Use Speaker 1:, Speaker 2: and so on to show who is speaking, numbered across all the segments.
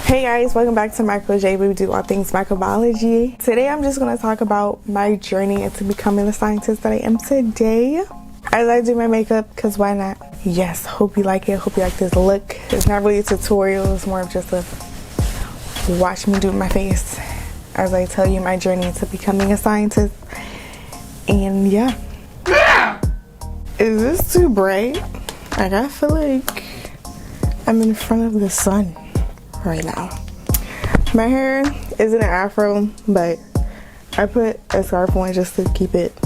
Speaker 1: Hey guys, welcome back to Micro J, where we do all things microbiology. Today I'm just going to talk about my journey into becoming the scientist that I am today. As I do my makeup, because why not? Yes, hope you like it. Hope you like this look. It's not really a tutorial, it's more of just a watch me do my face as I tell you my journey into becoming a scientist. And yeah. Is this too bright? Like, I feel like I'm in front of the sun right now. My hair isn't an afro, but I put a scarf on just to keep it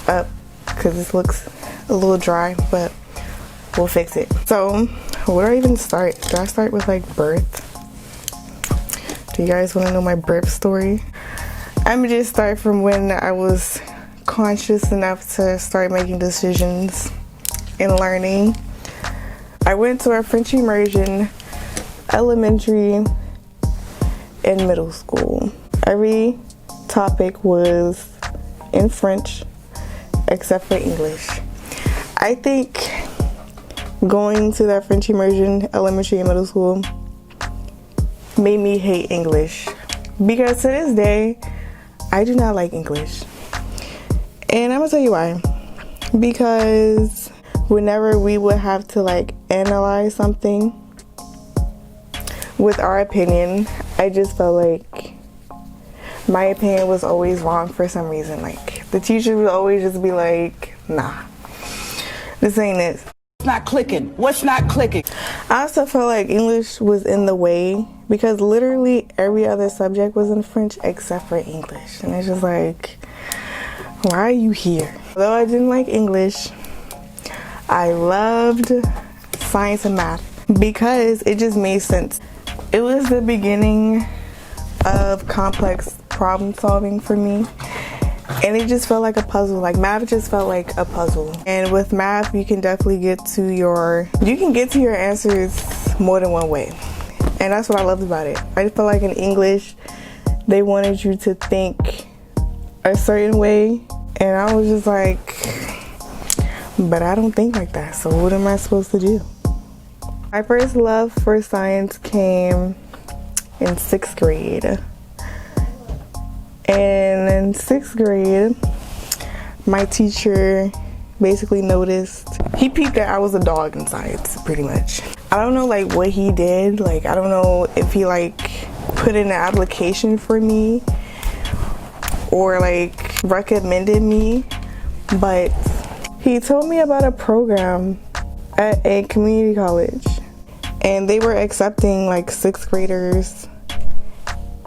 Speaker 1: up because this looks a little dry, but we'll fix it. So where do I even start? Do I start with like birth? Do you guys want to know my birth story? I'm gonna just start from when I was conscious enough to start making decisions and learning. I went to a French immersion, elementary and middle school. Every topic was in French except for English. I think going to that French immersion, elementary and middle school, made me hate English, because to this day I do not like English. And I'm gonna tell you why. Because whenever we would have to like analyze something with our opinion, I just felt like my opinion was always wrong for some reason. Like, the teacher would always just be like, nah, this ain't it.
Speaker 2: It's not clicking. What's not clicking?
Speaker 1: I also felt like English was in the way because literally every other subject was in French except for English. And it's just like, why are you here? Though I didn't like English, I loved science and math because it just made sense. It was the beginning of complex problem solving for me, and it just felt like a puzzle. Like, math just felt like a puzzle. And with math, you can definitely get to your answers more than one way. And that's what I loved about it. I just felt like in English, they wanted you to think a certain way, and I was just like, but I don't think like that, so what am I supposed to do? My first love for science came in 6th grade. And in 6th grade, my teacher basically noticed, he peeped that I was a dog in science, pretty much. I don't know like what he did. Like, I don't know if he like put in an application for me or like recommended me, but he told me about a program at a community college, and they were accepting like 6th graders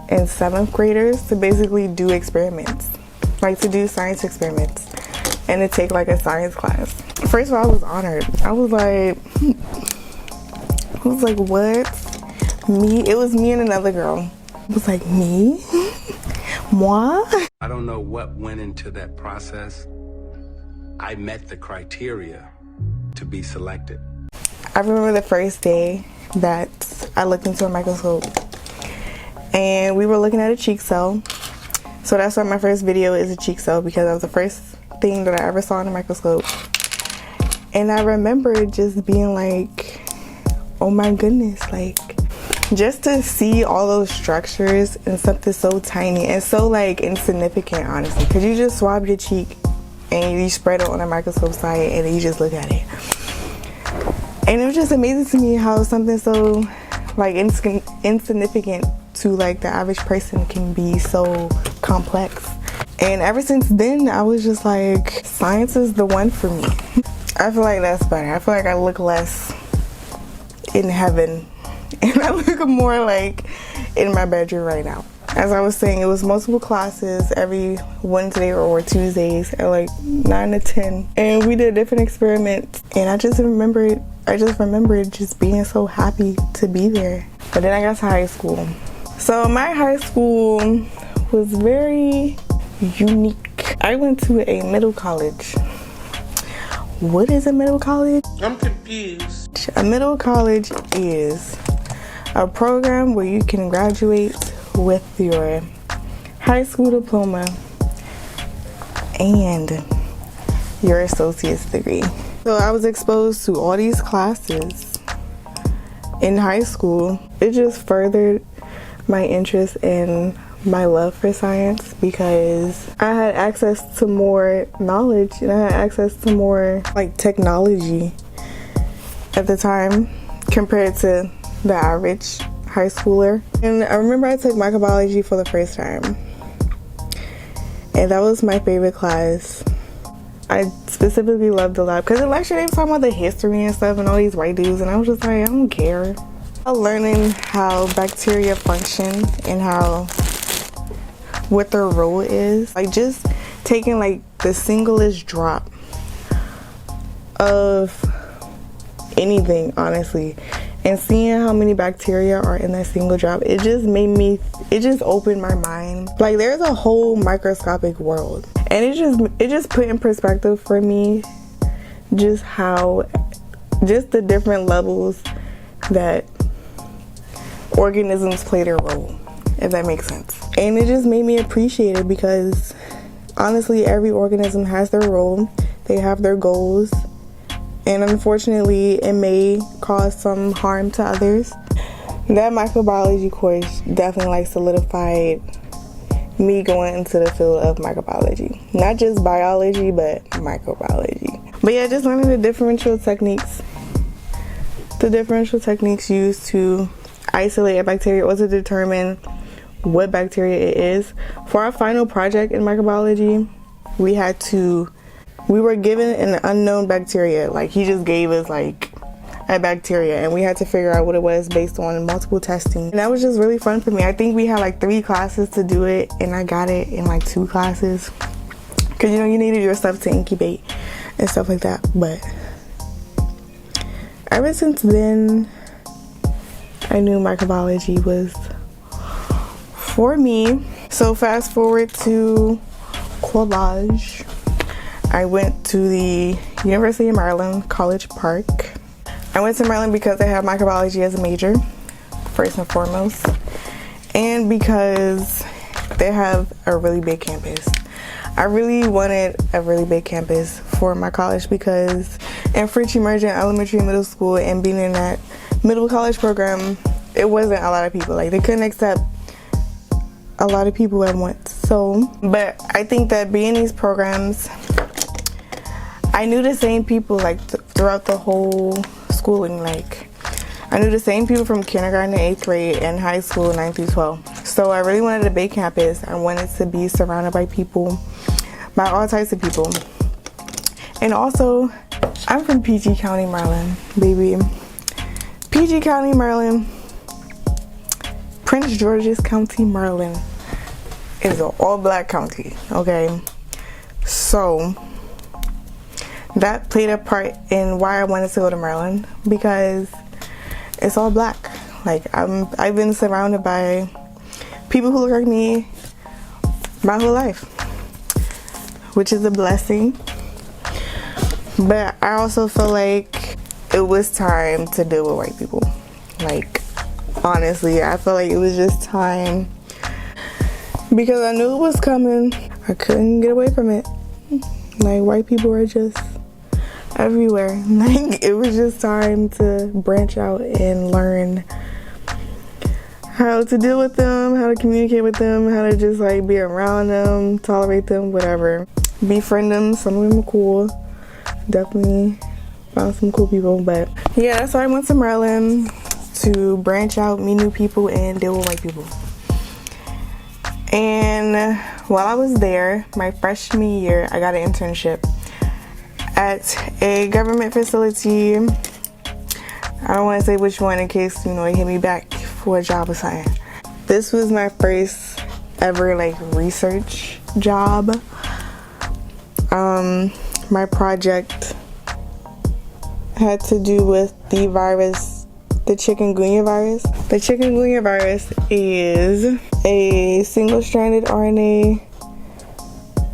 Speaker 1: and 7th graders to basically do experiments, like to do science experiments and to take like a science class. First of all, I was honored. I was like, what? Me? It was me and another girl. It was like, me? Moi?
Speaker 3: I don't know what went into that process. I met the criteria to be selected.
Speaker 1: I remember the first day that I looked into a microscope and we were looking at a cheek cell. So that's why my first video is a cheek cell, because that was the first thing that I ever saw in a microscope. And I remember just being like, oh my goodness, like, just to see all those structures and something so tiny and so like insignificant, honestly, because you just swab your cheek and you spread it on a microscope side and then you just look at it. And it was just amazing to me how something so like insignificant to like the average person can be so complex. And ever since then, I was just like, science is the one for me. I feel like that's better. I feel like I look less in heaven and I look more like in my bedroom right now. As I was saying, it was multiple classes every Wednesday or Tuesdays at like 9 to 10. And we did different experiments. And I just remembered just being so happy to be there. But then I got to high school. So my high school was very unique. I went to a middle college. What is a middle college?
Speaker 2: I'm confused.
Speaker 1: A middle college is a program where you can graduate with your high school diploma and your associate's degree. So I was exposed to all these classes in high school, it just furthered my interest in my love for science because I had access to more knowledge and I had access to more like technology at the time compared to the average high schooler. And I remember I took microbiology for the first time, and that was my favorite class. I specifically loved the lab because the lecture they were talking about the history and stuff and all these white dudes, and I was just like, I don't care. Learning how bacteria function and what their role is, like just taking like the singlest drop of anything, honestly, and seeing how many bacteria are in that single drop, it just opened my mind. Like there's a whole microscopic world, and it just put in perspective for me just the different levels that organisms play their role, if that makes sense. And it just made me appreciate it because honestly, every organism has their role, they have their goals, and unfortunately it may cause some harm to others. That microbiology course definitely like solidified me going into the field of microbiology. Not just biology, but microbiology. But yeah, just learning the differential techniques used to isolate a bacteria or to determine what bacteria it is. For our final project in microbiology, we were given an unknown bacteria. Like he just gave us like a bacteria and we had to figure out what it was based on multiple testing. And that was just really fun for me. I think we had like 3 classes to do it, and I got it in like 2 classes because you needed your stuff to incubate and stuff like that. But ever since then, I knew microbiology was for me. So fast forward to college. I went to the University of Maryland, College Park. I went to Maryland because I have microbiology as a major, first and foremost, and because they have a really big campus. I really wanted a really big campus for my college because in French Emergent Elementary and Middle School and being in that middle college program, it wasn't a lot of people. Like they couldn't accept a lot of people at once. So, but I think that being in these programs, I knew the same people like throughout the whole schooling. Like I knew the same people from kindergarten to 8th grade and high school 9th through 12. So I really wanted a big campus. I wanted to be surrounded by people, by all types of people. And also, I'm from PG County, Maryland, baby. PG County, Maryland. Prince George's County, Maryland is an all-black county, okay? So that played a part in why I wanted to go to Maryland, because it's all black. Like I've been surrounded by people who look like me my whole life, which is a blessing. But I also feel like it was time to deal with white people. Like honestly, I feel like it was just time because I knew it was coming. I couldn't get away from it. Like white people are just everywhere. Like it was just time to branch out and learn how to deal with them, how to communicate with them, how to just like be around them, tolerate them, whatever. Befriend them. Some of them are cool. Definitely found some cool people. But yeah, that's why I went to Maryland, to branch out, meet new people, and deal with white people. And while I was there, my freshman year, I got an internship at a government facility. I don't want to say which one in case, they hit me back for a job assignment. This was my first ever like research job. My project had to do with the virus, the chikungunya virus. The chikungunya virus is a single-stranded RNA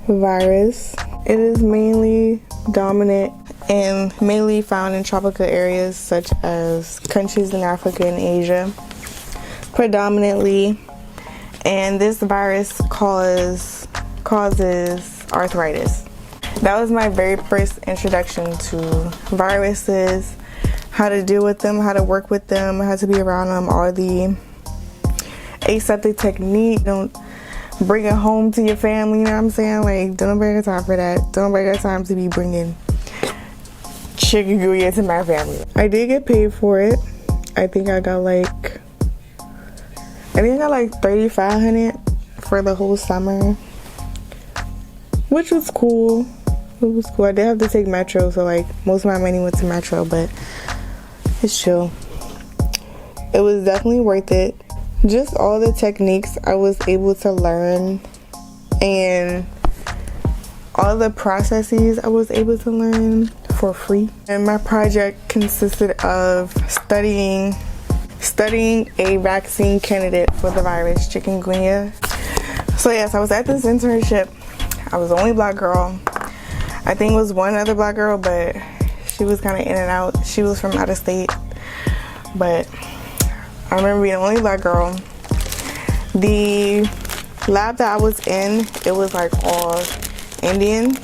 Speaker 1: virus. It is mainly dominant and mainly found in tropical areas such as countries in Africa and Asia, predominantly. And this virus causes arthritis. That was my very first introduction to viruses, how to deal with them, how to work with them, how to be around them, all the aseptic technique. Don't bring it home to your family, you know what I'm saying? Like, don't nobody got time for that. Don't nobody got time to be bringing chikungunya to my family. I did get paid for it. I think I got like $3,500 for the whole summer, which was cool. It was cool. I did have to take Metro, so like most of my money went to Metro, but it's chill. It was definitely worth it. Just all the techniques I was able to learn and all the processes I was able to learn for free. And my project consisted of studying a vaccine candidate for the virus chikungunya. So yes, I was at this internship. I was the only black girl. I think it was one other black girl, but she was kind of in and out. She was from out of state, but I remember being the only black girl. The lab that I was in, it was like all Indian,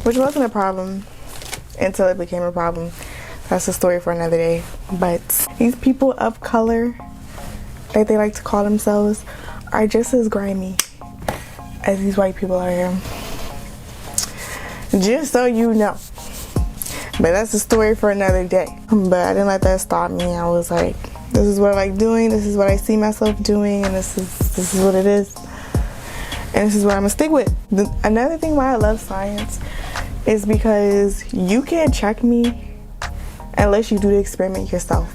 Speaker 1: which wasn't a problem until it became a problem. That's a story for another day. But these people of color, like they like to call themselves, are just as grimy as these white people are here. Just so you know. But that's a story for another day. But I didn't let that stop me. I was like, this is what I like doing, this is what I see myself doing, and this is what it is. And this is what I'm gonna stick with. Another thing why I love science is because you can't check me unless you do the experiment yourself.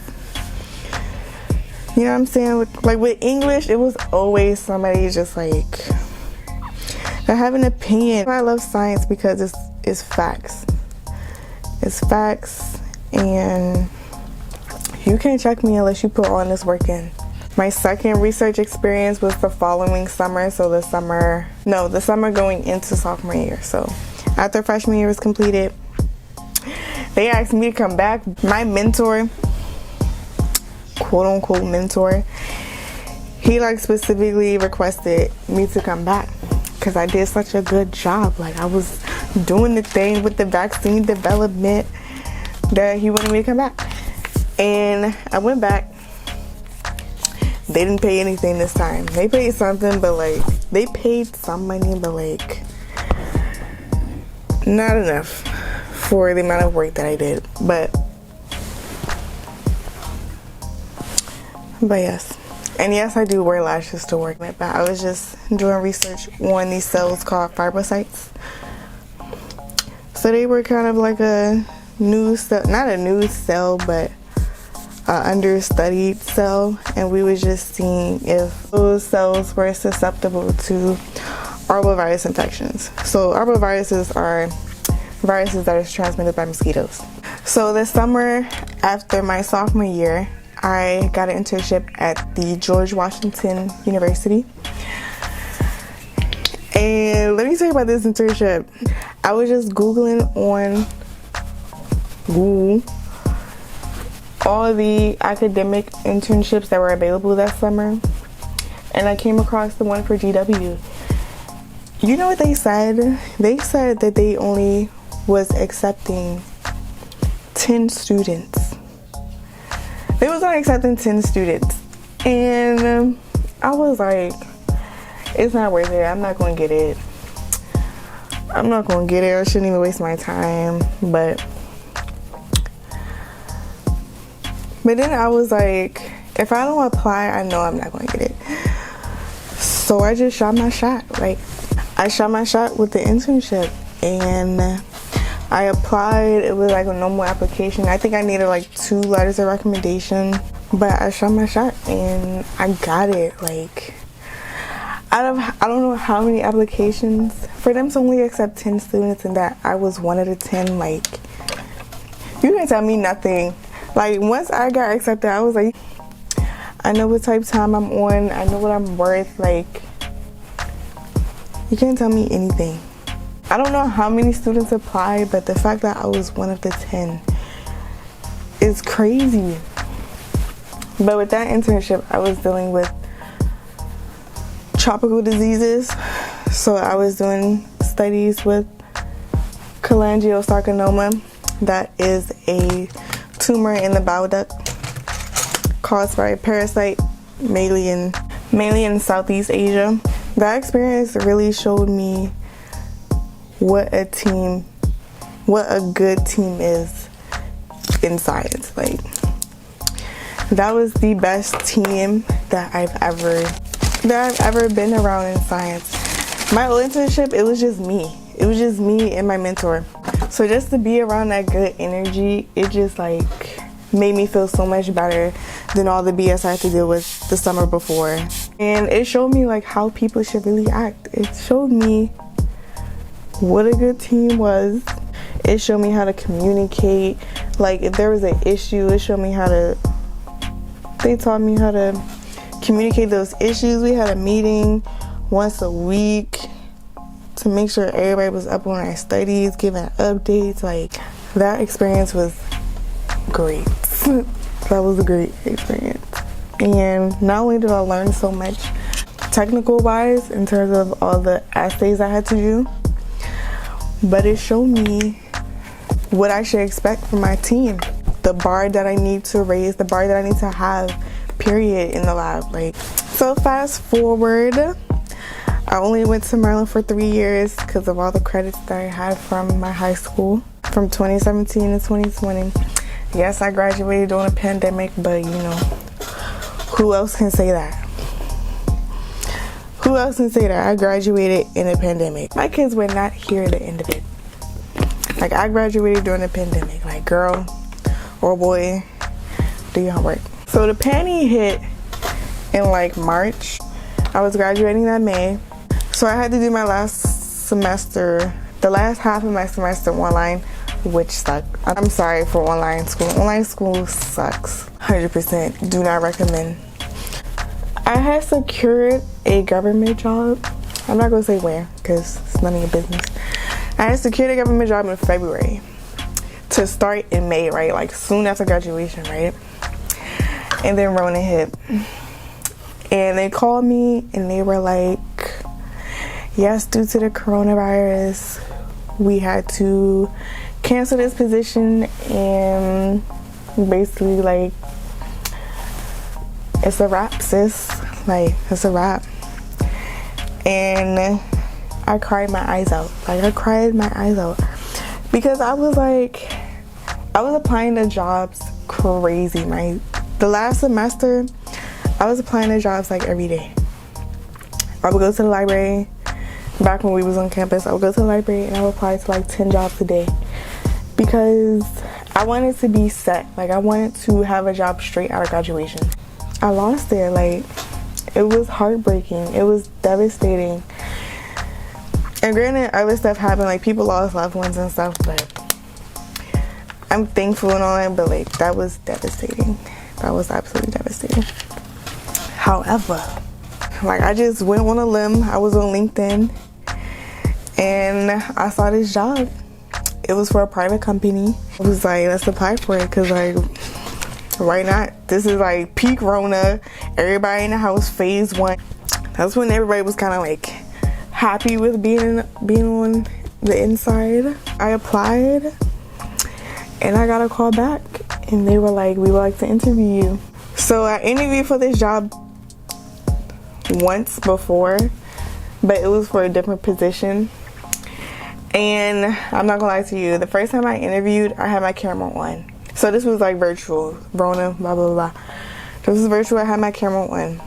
Speaker 1: You know what I'm saying? Like with English, it was always somebody just like, I have an opinion. I love science because it's facts. It's facts, and you can't check me unless you put all this work in. My second research experience was the following summer, so the summer going into sophomore year. So after freshman year was completed, they asked me to come back. My mentor, quote unquote mentor, he like specifically requested me to come back because I did such a good job. Like I was doing the thing with the vaccine development that he wanted me to come back. And I went back. They didn't pay anything this time. They paid something, but like they paid some money, but like not enough for the amount of work that I did. But yes. And yes, I do wear lashes to work. But I was just doing research on these cells called fibrocytes. So they were kind of like a new cell, not a new cell, but understudied cell, and we were just seeing if those cells were susceptible to arbovirus infections. So arboviruses are viruses that are transmitted by mosquitoes. So this summer after my sophomore year, I got an internship at the George Washington University. And let me tell you about this internship. I was just Googling on Google all the academic internships that were available that summer, and I came across the one for GW. You know what they said? They said that they only was accepting 10 students. They was only accepting 10 students, and I was like, it's not worth it. I'm not gonna get it. I shouldn't even waste my time. But then I was like, if I don't apply, I know I'm not going to get it. So I just shot my shot. Like, I shot my shot with the internship, and I applied. It was like a normal application. I think I needed like 2 letters of recommendation, but I shot my shot and I got it. Like, out of I don't know how many applications, for them to only accept 10 students and that I was one of the 10, like, you can't tell me nothing. Like, once I got accepted, I was like, I know what type of time I'm on. I know what I'm worth. Like, you can't tell me anything. I don't know how many students applied, but the fact that I was one of the 10 is crazy. But with that internship, I was dealing with tropical diseases. So I was doing studies with cholangiocarcinoma. That is a tumor in the bile duct caused by a parasite, mainly in Southeast Asia. That experience really showed me what a good team is in science. Like, that was the best team that I've ever been around in science. My old internship, it was just me. It was just me and my mentor. So just to be around that good energy, it just like made me feel so much better than all the BS I had to deal with the summer before. And it showed me like how people should really act. It showed me what a good team was. It showed me how to communicate. Like, if there was an issue, it showed me they taught me how to communicate those issues. We had a meeting once a week to make sure everybody was up on our studies, giving updates. Like, that experience was great. That was a great experience. And not only did I learn so much technical wise in terms of all the assays I had to do, but it showed me what I should expect from my team. The bar that I need to raise, the bar that I need to have, period, in the lab. Like, so fast forward, I only went to Maryland for 3 years because of all the credits that I had from my high school from 2017 to 2020. Yes, I graduated during a pandemic, but you know, who else can say that? Who else can say that I graduated in a pandemic? My kids were not here at the end of it. Like, I graduated during the pandemic. Like, girl or boy, do your homework. So the panty hit in like March. I was graduating that May. So I had to do my last semester, the last half of my semester online, which sucked. I'm sorry for online school. Online school sucks. 100%. Do not recommend. I had secured a government job. I'm not gonna say where because it's none of your business. I had secured a government job in February to start in May, right? Like, soon after graduation, right? And then Rona hit. And they called me and they were like, yes, due to the coronavirus, we had to cancel this position, and basically, like, it's a wrap, sis. Like, it's a wrap. And I cried my eyes out. Like, I cried my eyes out. Because I was like, I was applying to jobs crazy. The last semester, I was applying to jobs like every day. I would go to the library. Back when we was on campus, I would go to the library and I would apply to like 10 jobs a day. Because I wanted to be set. Like, I wanted to have a job straight out of graduation. I lost it. Like, it was heartbreaking. It was devastating. And granted, other stuff happened. Like, people lost loved ones and stuff, but I'm thankful and all that, but like, that was devastating. That was absolutely devastating. However, like, I just went on a limb. I was on LinkedIn and I saw this job. It was for a private company. I was like, let's apply for it, because like, why not? This is like peak Rona. Everybody in the house, phase 1. That's when everybody was kind of like happy with being on the inside. I applied and I got a call back and they were like, we would like to interview you. So I interviewed for this job once before, but it was for a different position. And I'm not gonna lie to you, the first time I interviewed, I had my camera on. So this was like virtual, Rona, blah, blah, blah. This was virtual, I had my camera on.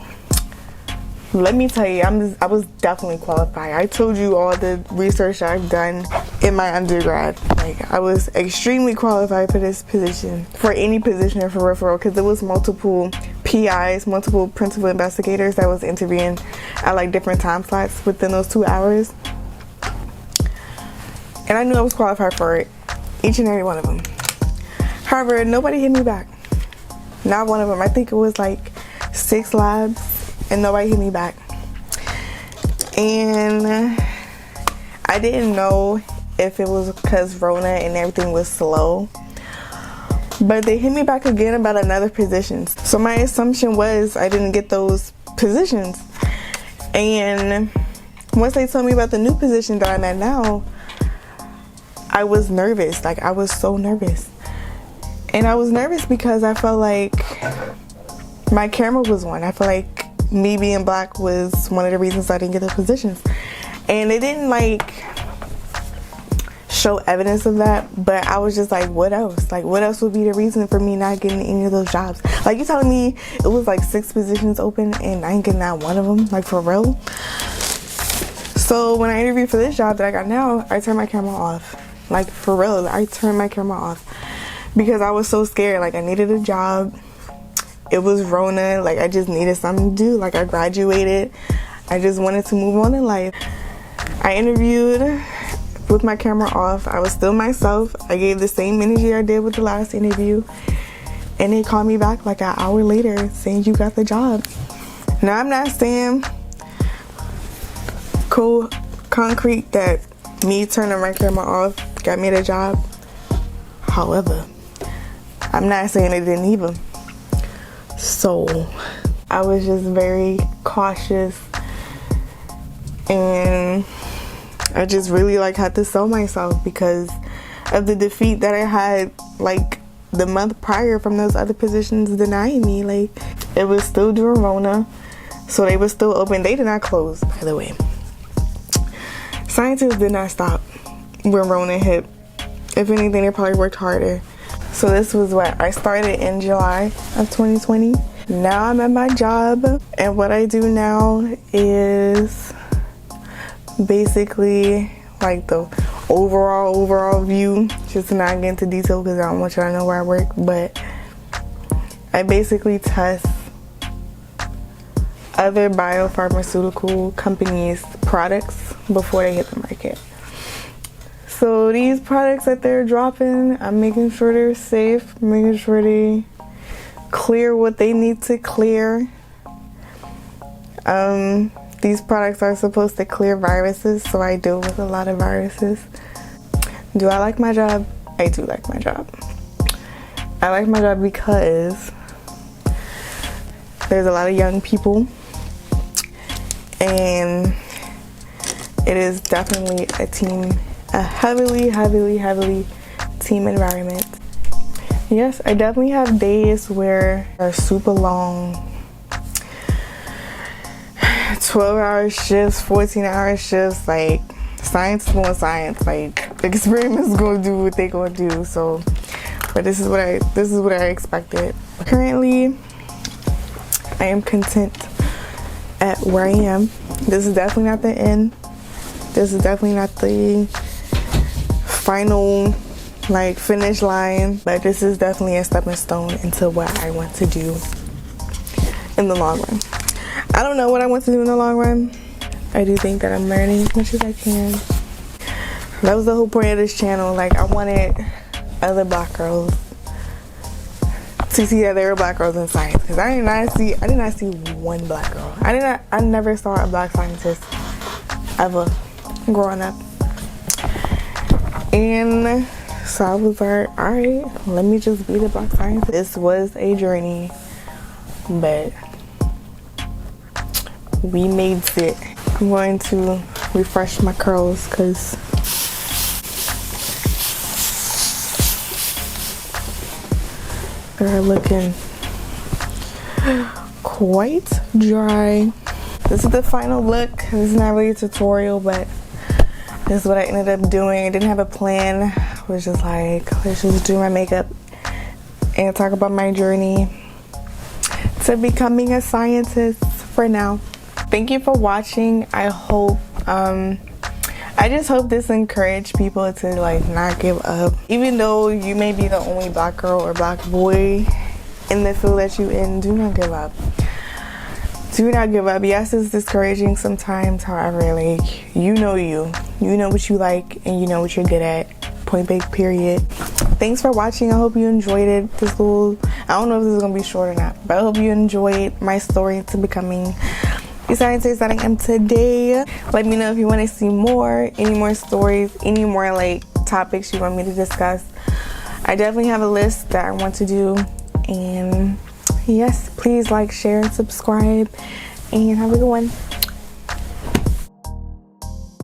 Speaker 1: Let me tell you, I was definitely qualified. I told you all the research I've done in my undergrad. Like, I was extremely qualified for this position, for any position for referral, because there was multiple PIs, multiple principal investigators that was interviewing at like different time slots within those 2 hours. And I knew I was qualified for it, each and every one of them. However, nobody hit me back. Not one of them. I think it was like 6 labs and nobody hit me back. And I didn't know if it was because Rona and everything was slow, but they hit me back again about another position. So my assumption was I didn't get those positions. And once they told me about the new position that I'm at now, I was nervous. Like, I was so nervous. And I was nervous because I felt like my camera was one. I feel like me being black was one of the reasons I didn't get those positions. And it didn't like show evidence of that, but I was just like, what else? Like, what else would be the reason for me not getting any of those jobs? Like, you telling me it was like 6 positions open and I ain't getting not one of them? Like, for real? So when I interviewed for this job that I got now, I turned my camera off. Like, for real, I turned my camera off because I was so scared. Like, I needed a job. It was Rona. Like, I just needed something to do. Like, I graduated. I just wanted to move on in life. I interviewed with my camera off. I was still myself. I gave the same energy I did with the last interview. And they called me back like an hour later saying you got the job. Now, I'm not saying cold concrete that me turning my camera off got me the job. However, I'm not saying it didn't either. So I was just very cautious, and I just really like had to sell myself because of the defeat that I had like the month prior from those other positions denying me. Like, it was still during Rona, so they were still open. They did not close, by the way. Scientists did not stop when Rona hit. If anything, they probably worked harder. So this was what I started in July of 2020. Now I'm at my job, and what I do now is basically like the overall view, just to not get into detail because I don't want y'all to know where I work, but I basically test other biopharmaceutical companies' products before they hit the market. So these products that they're dropping, I'm making sure they're safe, making sure they clear what they need to clear. These products are supposed to clear viruses, so I deal with a lot of viruses. Do I like my job? I do like my job. I like my job because there's a lot of young people, and it is definitely a heavily team environment. Yes, I definitely have days where are super long, 12-hour shifts, 14-hour shifts. Like, science is going science. Like, experiments going to do what they going to do. So, but this is what I expected. Currently, I am content at where I am. This is definitely not the end. This is definitely not the final like finish line, but this is definitely a stepping stone into what I want to do in the long run. I don't know what I want to do in the long run. I do think that I'm learning as much as I can. That was the whole point of this channel. Like, I wanted other black girls to see that there were black girls in science, because I did not see one black girl. I never saw a black scientist ever growing up. And so I was like, alright, let me just be the black scientist. This was a journey, but we made it. I'm going to refresh my curls because they're looking quite dry. This is the final look. This is not really a tutorial, but this is what I ended up doing. I didn't have a plan. I was just like, let's just do my makeup and talk about my journey to becoming a scientist for now. Thank you for watching. I hope, I just hope this encouraged people to like not give up. Even though you may be the only black girl or black boy in the field that you're in, do not give up. Do not give up. Yes, it's discouraging sometimes. However, like, you know what you like and you know what you're good at. Point blank, period. Thanks for watching. I hope you enjoyed it. I don't know if this is gonna be short or not, but I hope you enjoyed my story to becoming the scientist that I am today. Let me know if you want to see more, any more stories, any more like topics you want me to discuss. I definitely have a list that I want to do, and yes, please like, share, and subscribe, and have a good one.